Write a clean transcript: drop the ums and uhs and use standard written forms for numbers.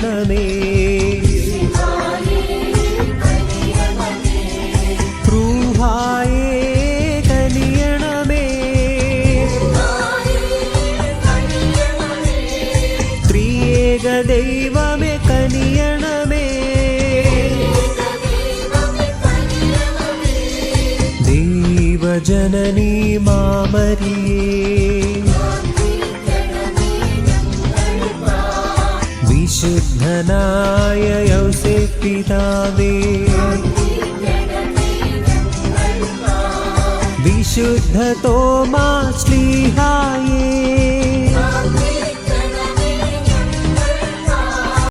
കനിയണമേ. റൂഹായേ കനിയണമേ. ത്രിയേക ദൈവമേ കനിയണമേ. ദൈവജനനീ മാമരിയേ, വിശുദ്ധനായ യൗസേപ്പ് പിതാവേ, വിശുദ്ധ തോമാ ശ്ലീഹായേ,